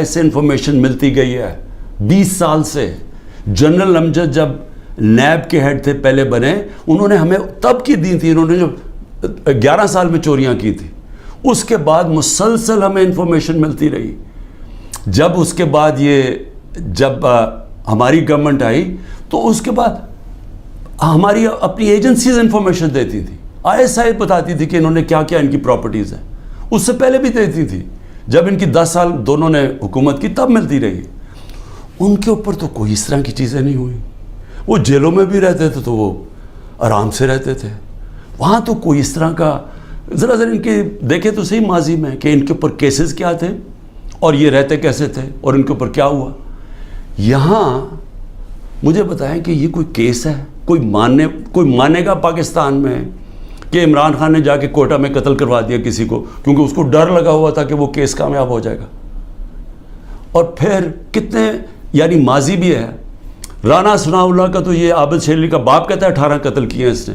ایسے انفارمیشن ملتی گئی ہے 20 سال سے. جنرل امجد جب نیب کے ہیڈ تھے پہلے بنے, انہوں نے ہمیں تب کی دی تھی, انہوں نے جو 11 سال میں چوریاں کی تھی, اس کے بعد مسلسل ہمیں انفارمیشن ملتی رہی. جب اس کے بعد جب ہماری گورنمنٹ آئی تو اس کے بعد ہماری اپنی ایجنسیز انفارمیشن دیتی تھی. ISI بتاتی تھی کہ انہوں نے کیا کیا ان کی پراپرٹیز ہیں. اس سے پہلے بھی دیتی تھی, جب ان کی 10 سال دونوں نے حکومت کی تب ملتی رہی. ان کے اوپر تو کوئی اس طرح کی چیزیں نہیں ہوئی. وہ جیلوں میں بھی رہتے تھے تو وہ آرام سے رہتے تھے. وہاں تو کوئی اس طرح کا, ذرا ان کے دیکھے تو صحیح ماضی میں کہ ان کے اوپر کیسز کیا تھے اور یہ رہتے کیسے تھے اور ان کے اوپر کیا ہوا. یہاں مجھے بتائیں کہ یہ کوئی کیس ہے, کوئی مانے گا پاکستان میں کہ عمران خان نے جا کے کوئٹہ میں قتل کروا دیا کسی کو کیونکہ اس کو ڈر لگا ہوا تھا کہ وہ کیس کامیاب ہو جائے گا. اور پھر کتنے یعنی ماضی بھی ہے. رانا ثناء اللہ کا تو یہ عابد شیر علی کا باپ کہتا ہے 18 قتل کیے ہیں اس نے.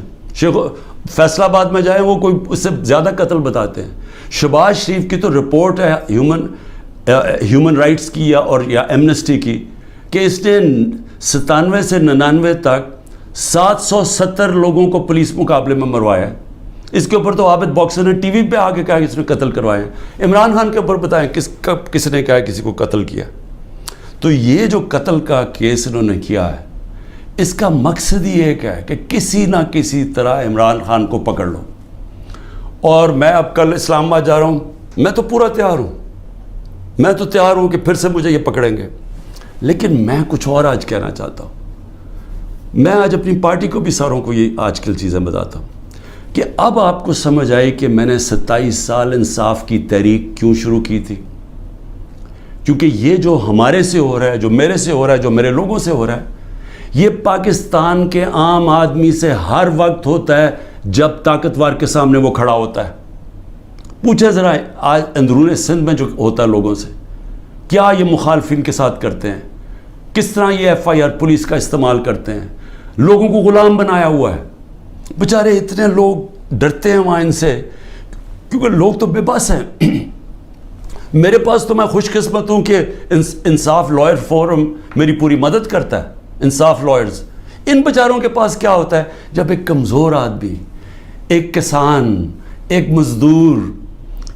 فیصل آباد میں جائیں وہ کوئی اس سے زیادہ قتل بتاتے ہیں. شہباز شریف کی تو رپورٹ ہے ہیومن رائٹس کی یا ایمنسٹی کی کہ اس نے 97 سے 99 تک 770 لوگوں کو پولیس مقابلے میں مروایا ہے. اس کے اوپر تو عابد باکسر نے ٹی وی پہ آ کے کہا کہ اس نے قتل کروائے ہیں. عمران خان کے اوپر بتائیں کس نے کہا کسی کو قتل کیا. تو یہ جو قتل کا کیس انہوں نے کیا ہے اس کا مقصد ہی ایک ہے کہ کسی نہ کسی طرح عمران خان کو پکڑ لو. اور میں اب کل اسلام آباد جا رہا ہوں, میں تو پورا تیار ہوں, میں تو تیار ہوں کہ پھر سے مجھے یہ پکڑیں گے. لیکن میں کچھ اور آج کہنا چاہتا ہوں. میں آج اپنی پارٹی کو بھی ساروں کو یہ آج کل چیزیں بتاتا ہوں کہ اب آپ کو سمجھ آئی کہ میں نے 27 سال انصاف کی تحریک کیوں شروع کی تھی. کیونکہ یہ جو ہمارے سے ہو رہا ہے, جو میرے سے ہو رہا ہے, جو میرے لوگوں سے ہو رہا ہے, یہ پاکستان کے عام آدمی سے ہر وقت ہوتا ہے جب طاقتور کے سامنے وہ کھڑا ہوتا ہے. پوچھے ذرا آج اندرون سندھ میں جو ہوتا ہے لوگوں سے, کیا یہ مخالفین کے ساتھ کرتے ہیں, کس طرح یہ FIR پولیس کا استعمال کرتے ہیں, لوگوں کو غلام بنایا ہوا ہے. بیچارے اتنے لوگ ڈرتے ہیں وہاں ان سے کیونکہ لوگ تو بے بس ہیں. میرے پاس تو میں خوش قسمت ہوں کہ انصاف لائر فورم میری پوری مدد کرتا ہے. انصاف لائرز, ان بیچاروں کے پاس کیا ہوتا ہے جب ایک کمزور آدمی, ایک کسان, ایک مزدور,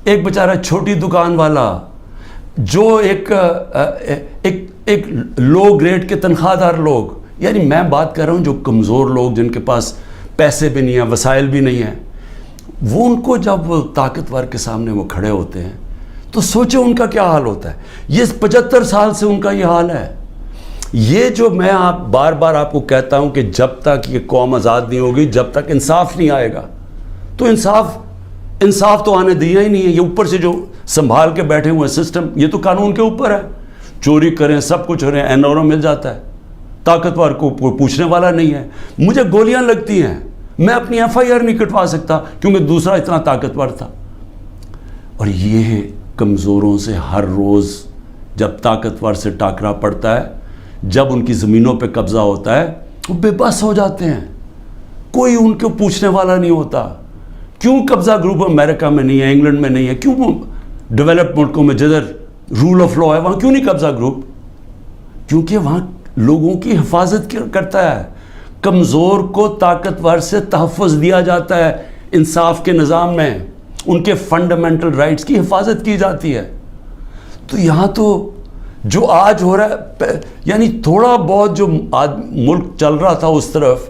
ایک بیچارہ چھوٹی دکان والا جو ایک لو گریڈ کے تنخواہ دار لوگ, یعنی میں بات کر رہا ہوں جو کمزور لوگ جن کے پاس پیسے بھی نہیں ہیں, وسائل بھی نہیں ہیں, وہ ان کو جب وہ طاقتور کے سامنے وہ کھڑے ہوتے ہیں تو سوچو ان کا کیا حال ہوتا ہے. یہ 75 سال سے ان کا یہ حال ہے. یہ جو میں بار بار آپ کو کہتا ہوں کہ جب تک یہ قوم آزاد نہیں ہوگی, جب تک انصاف نہیں آئے گا, تو انصاف تو آنے دیا ہی نہیں ہے. یہ اوپر سے جو سنبھال کے بیٹھے ہوئے سسٹم, یہ تو قانون کے اوپر ہے. چوری کریں, سب کچھ ہو رہے ہیں, NRO مل جاتا ہے, طاقتور کو پوچھنے والا نہیں ہے. مجھے گولیاں لگتی ہیں, میں اپنی FIR نہیں کٹوا سکتا کیونکہ دوسرا اتنا طاقتور تھا. اور یہ کمزوروں سے ہر روز جب طاقتور سے ٹاکرا پڑتا ہے, جب ان کی زمینوں پہ قبضہ ہوتا ہے, وہ بے بس ہو جاتے ہیں. کوئی ان کو پوچھنے والا نہیں ہوتا. کیوں قبضہ گروپ امریکہ میں نہیں ہے, انگلینڈ میں نہیں ہے, کیوں ڈیولپ ملکوں میں جدھر رول آف لا ہے وہاں کیوں نہیں قبضہ گروپ؟ کیونکہ وہاں لوگوں کی حفاظت کرتا ہے. کمزور کو طاقتور سے تحفظ دیا جاتا ہے. انصاف کے نظام میں ان کے فنڈامنٹل رائٹس کی حفاظت کی جاتی ہے. تو یہاں تو جو آج ہو رہا ہے, یعنی تھوڑا بہت جو ملک چل رہا تھا اس طرف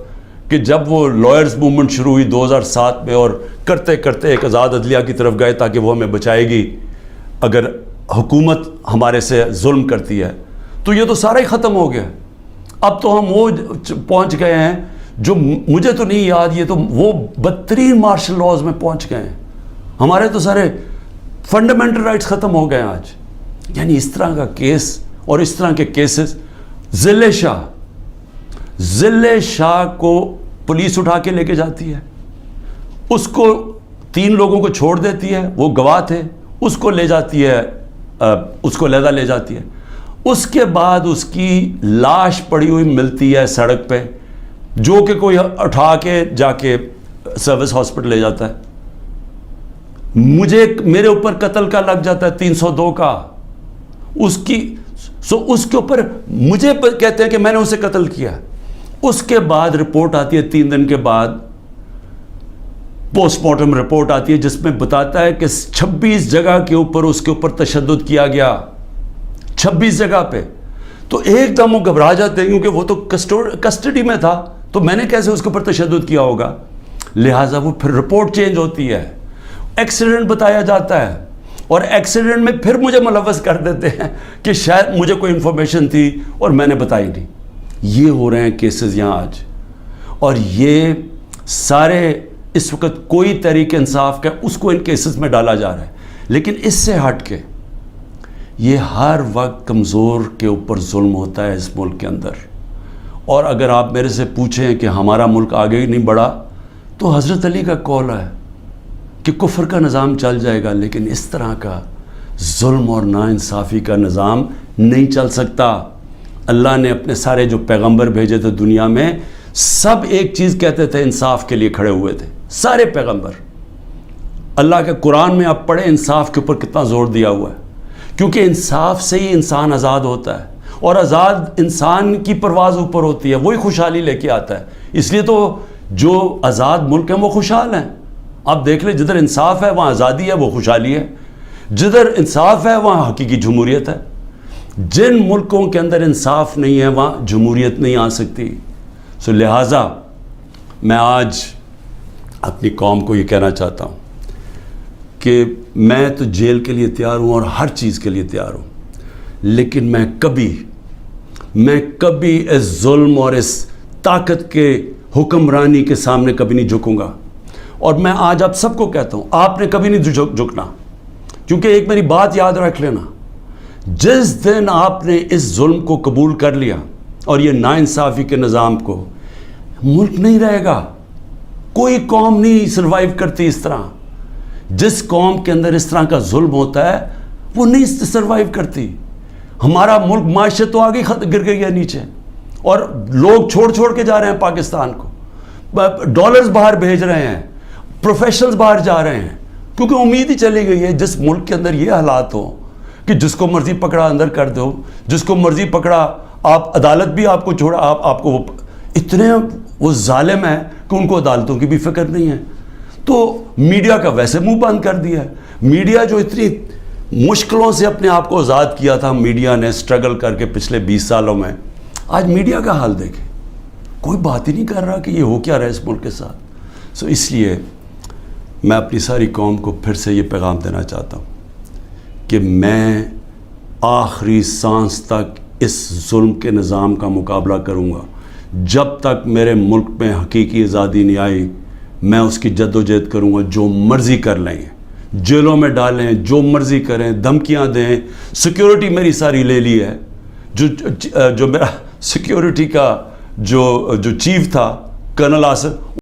کہ جب وہ لائرز موومنٹ شروع ہوئی 2007 میں, اور کرتے کرتے ایک آزاد عدلیہ کی طرف گئے تاکہ وہ ہمیں بچائے گی اگر حکومت ہمارے سے ظلم کرتی ہے, تو یہ تو سارا ہی ختم ہو گیا. اب تو ہم وہ پہنچ گئے ہیں جو مجھے تو نہیں یاد, یہ تو وہ بدترین مارشل لاز میں پہنچ گئے ہیں. ہمارے تو سارے فنڈامنٹل رائٹس ختم ہو گئے ہیں آج. یعنی اس طرح کا کیس اور اس طرح کے کیسز, ذل شاہ کو پولیس اٹھا کے لے کے جاتی ہے, اس کو 3 لوگوں کو چھوڑ دیتی ہے, وہ گواہ تھے, اس کو لے جاتی ہے, اس کو علیحدہ لے جاتی ہے. اس کے بعد اس کی لاش پڑی ہوئی ملتی ہے سڑک پہ, جو کہ کوئی اٹھا کے جا کے سروس ہاسپٹل لے جاتا ہے. میرے اوپر قتل کا لگ جاتا ہے 302 کا, اس کے اوپر مجھے کہتے ہیں کہ میں نے اسے قتل کیا. اس کے بعد رپورٹ آتی ہے 3 دن کے بعد, پوسٹ مارٹم رپورٹ آتی ہے جس میں بتاتا ہے کہ 26 جگہ کے اوپر اس کے اوپر تشدد کیا گیا, 26 جگہ پہ. تو ایک دم وہ گھبرا جاتے ہیں کیونکہ وہ تو کسٹڈی میں تھا, تو میں نے کیسے اس کے اوپر تشدد کیا ہوگا. لہٰذا وہ پھر رپورٹ چینج ہوتی ہے, ایکسیڈنٹ بتایا جاتا ہے, اور ایکسیڈنٹ میں پھر مجھے ملوث کر دیتے ہیں کہ شاید مجھے کوئی انفارمیشن تھی اور میں نے بتائی نہیں. یہ ہو رہے ہیں کیسز یہاں آج, اور یہ سارے اس وقت کوئی تحریک انصاف کا اس کو ان کیسز میں ڈالا جا رہا ہے. لیکن اس سے ہٹ کے یہ ہر وقت کمزور کے اوپر ظلم ہوتا ہے اس ملک کے اندر. اور اگر آپ میرے سے پوچھیں کہ ہمارا ملک آگے ہی نہیں بڑھا, تو حضرت علی کا قول ہے کہ کفر کا نظام چل جائے گا, لیکن اس طرح کا ظلم اور ناانصافی کا نظام نہیں چل سکتا. اللہ نے اپنے سارے جو پیغمبر بھیجے تھے دنیا میں, سب ایک چیز کہتے تھے, انصاف کے لیے کھڑے ہوئے تھے سارے پیغمبر. اللہ کے قرآن میں آپ پڑھیں انصاف کے اوپر کتنا زور دیا ہوا ہے, کیونکہ انصاف سے ہی انسان آزاد ہوتا ہے, اور آزاد انسان کی پرواز اوپر ہوتی ہے, وہی خوشحالی لے کے آتا ہے. اس لیے تو جو آزاد ملک ہیں وہ خوشحال ہیں. آپ دیکھ لیں, جدھر انصاف ہے وہاں آزادی ہے, وہ خوشحالی ہے. جدھر انصاف ہے وہاں حقیقی جمہوریت ہے. جن ملکوں کے اندر انصاف نہیں ہے وہاں جمہوریت نہیں آ سکتی. لہٰذا میں آج اپنی قوم کو یہ کہنا چاہتا ہوں کہ میں تو جیل کے لیے تیار ہوں اور ہر چیز کے لیے تیار ہوں, لیکن میں کبھی اس ظلم اور اس طاقت کے حکمرانی کے سامنے کبھی نہیں جھکوں گا. اور میں آج آپ سب کو کہتا ہوں, آپ نے کبھی نہیں جھکنا, کیونکہ ایک میری بات یاد رکھ لینا, جس دن آپ نے اس ظلم کو قبول کر لیا اور یہ ناانصافی کے نظام کو, ملک نہیں رہے گا. کوئی قوم نہیں سروائیو کرتی اس طرح. جس قوم کے اندر اس طرح کا ظلم ہوتا ہے وہ نہیں سروائیو کرتی. ہمارا ملک معیشت تو آگے گر گئی ہے نیچے, اور لوگ چھوڑ کے جا رہے ہیں پاکستان کو, ڈالرز باہر بھیج رہے ہیں, پروفیشنلز باہر جا رہے ہیں, کیونکہ امید ہی چلی گئی ہے. جس ملک کے اندر یہ حالات ہوں کہ جس کو مرضی پکڑا اندر کر دو, جس کو مرضی پکڑا, آپ عدالت بھی آپ کو چھوڑا, آپ کو اتنے وہ ظالم ہیں کہ ان کو عدالتوں کی بھی فکر نہیں ہے. تو میڈیا کا ویسے منہ بند کر دیا ہے. میڈیا جو اتنی مشکلوں سے اپنے آپ کو آزاد کیا تھا, میڈیا نے اسٹرگل کر کے پچھلے 20 سالوں میں, آج میڈیا کا حال دیکھیں, کوئی بات ہی نہیں کر رہا کہ یہ ہو کیا رہا ہے اس ملک کے ساتھ. اس لیے میں اپنی ساری قوم کو پھر سے یہ پیغام دینا چاہتا ہوں کہ میں آخری سانس تک اس ظلم کے نظام کا مقابلہ کروں گا. جب تک میرے ملک میں حقیقی آزادی نہیں آئی, میں اس کی جد و جہد کروں گا. جو مرضی کر لیں, جیلوں میں ڈالیں, جو مرضی کریں, دھمکیاں دیں. سیکیورٹی میری ساری لے لی ہے. جو میرا سیکیورٹی کا جو چیف تھا کرنل آصف,